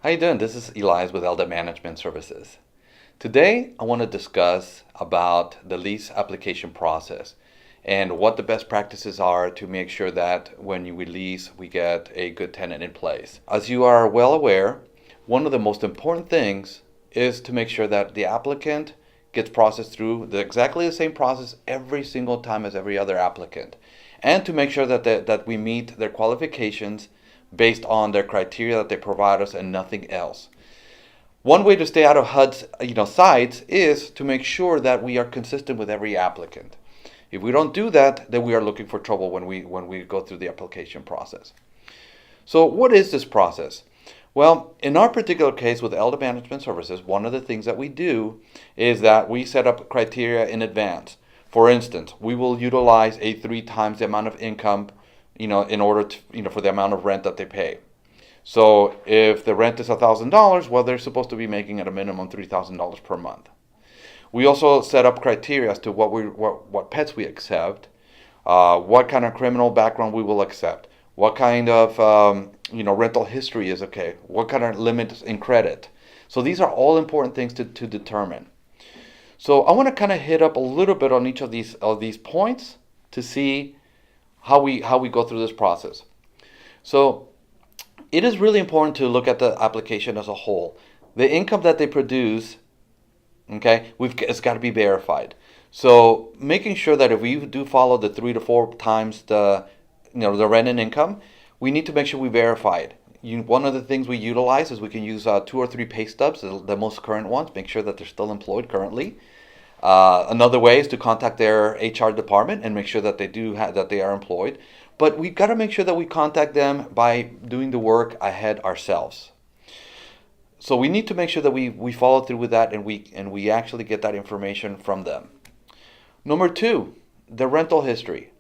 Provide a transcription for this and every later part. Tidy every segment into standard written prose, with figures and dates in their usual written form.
How you doing? This is Elias with ELDA Management Services. Today, I want to discuss about the lease application process and what the best practices are to make sure that when you lease, we get a good tenant in place. As you are well aware, one of the most important things is to make sure that the applicant gets processed through exactly the same process every single time as every other applicant, and to make sure that we meet their qualifications based on their criteria that they provide us and nothing else. One way to stay out of HUD's sights is to make sure that we are consistent with every applicant. If we don't do that, then we are looking for trouble when we go through the application process. So what is this process? Well, in our particular case with ELDA Management Services, one of the things that we do is that we set up criteria in advance. For instance, we will utilize a 3 times the amount of income in order to, for the amount of rent that they pay. So if the rent is $1,000, well, they're supposed to be making at a minimum $3,000 per month. We also set up criteria as to what pets we accept, what kind of criminal background we will accept, what kind of rental history is okay, what kind of limits in credit. So these are all important things to determine. So I want to kind of hit up a little bit on each of these points to see how we go through this process. So it is really important to look at the application as a whole. The income that they produce, it's got to be verified. So making sure that if we do follow the 3 to 4 times the rent and income, we need to make sure we verify it. One of the things we utilize is we can use 2 or 3 pay stubs, the most current ones, make sure that they're still employed currently. Another way is to contact their HR department and make sure that they are employed. But we've got to make sure that we contact them by doing the work ahead ourselves. So we need to make sure that we follow through with that and we actually get that information from them. Number 2, the rental history.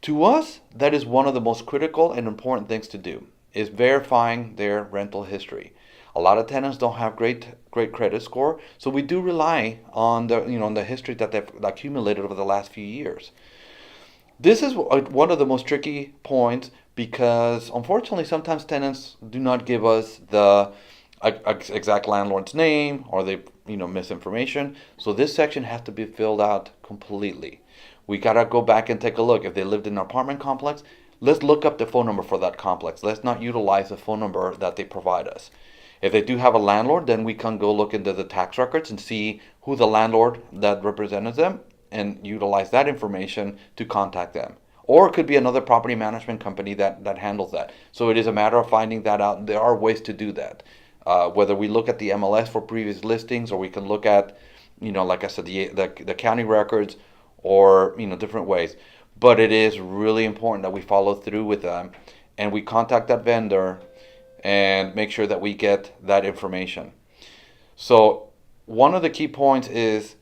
To us, that is one of the most critical and important things to do, is verifying their rental history. A lot of tenants don't have great credit score, so we do rely on the history that they've accumulated over the last few years. This is one of the most tricky points because unfortunately sometimes tenants do not give us the exact landlord's name, or they miss information. So this section has to be filled out completely. We gotta go back and take a look. If they lived in an apartment complex, let's look up the phone number for that complex. Let's not utilize the phone number that they provide us. If they do have a landlord, then we can go look into the tax records and see who the landlord that represents them and utilize that information to contact them. Or it could be another property management company that handles that. So it is a matter of finding that out. There are ways to do that. Whether we look at the MLS for previous listings, or we can look at, like I said, the county records, or different ways. But it is really important that we follow through with them and we contact that vendor and make sure that we get that information. So one of the key points is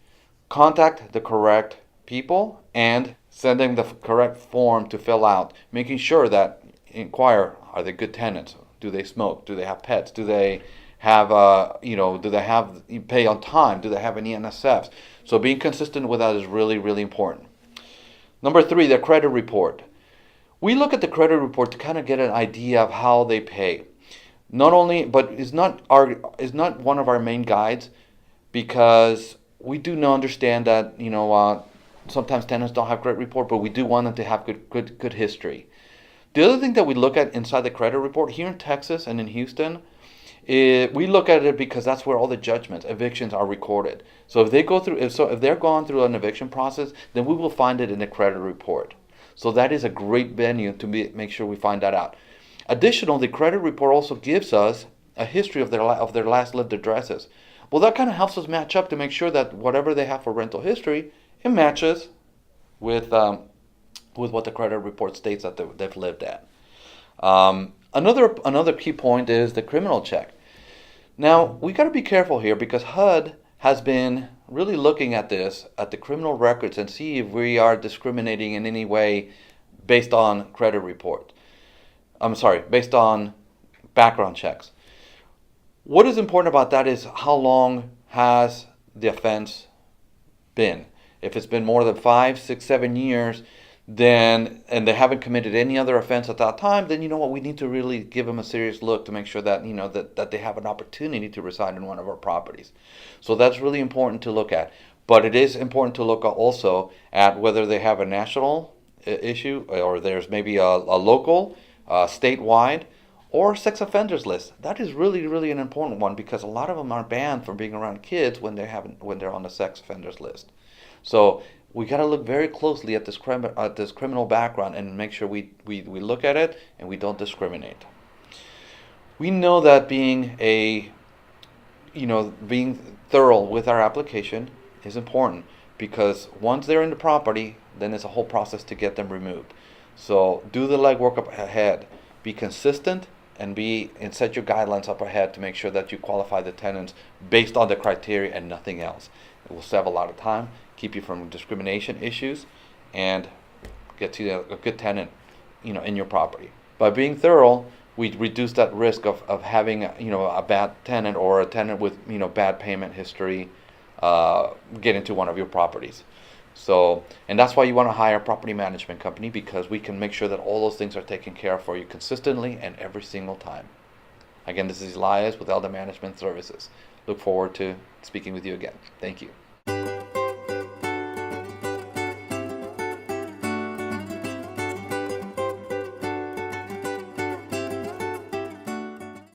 contact the correct people and send them the correct form to fill out, making sure that inquire, are they good tenants? Do they smoke? Do they have pets? Do they have do they have pay on time? Do they have any NSFs? So being consistent with that is really, really important. Number 3, the credit report. We look at the credit report to kind of get an idea of how they pay. Not only, but it's not one of our main guides, because we do not understand that sometimes tenants don't have credit report, but we do want them to have good history. The other thing that we look at inside the credit report here in Texas and in Houston, we look at it because that's where all the judgments, evictions are recorded. So if they're going through an eviction process, then we will find it in the credit report. So that is a great venue to make sure we find that out. Additionally, the credit report also gives us a history of their last lived addresses. Well, that kind of helps us match up to make sure that whatever they have for rental history, it matches with what the credit report states that they've lived at. Another key point is the criminal check. Now, we got to be careful here because HUD has been really looking at the criminal records, and see if we are discriminating in any way based on credit report. Based on background checks. What is important about that is how long has the offense been. If it's been more than 5, 6, 7 years, then, and they haven't committed any other offense at that time, then you know what, we need to really give them a serious look to make sure that that they have an opportunity to reside in one of our properties. So that's really important to look at. But it is important to look also at whether they have a national issue, or there's maybe a local, statewide, or sex offenders list. That is really, really an important one, because a lot of them are banned from being around kids when they're on the sex offenders list. So we got to look very closely at this criminal background and make sure we look at it and we don't discriminate. We know that being thorough with our application is important, because once they're in the property, then it's a whole process to get them removed. So do the legwork up ahead, be consistent, and set your guidelines up ahead to make sure that you qualify the tenants based on the criteria and nothing else. It will save a lot of time, keep you from discrimination issues, and get to a good tenant, in your property. By being thorough, we reduce that risk of having a bad tenant, or a tenant with bad payment history get into one of your properties. So, and that's why you want to hire a property management company, because we can make sure that all those things are taken care of for you consistently and every single time. Again, this is Elias with ELDA Management Services. Look forward to speaking with you again. Thank you.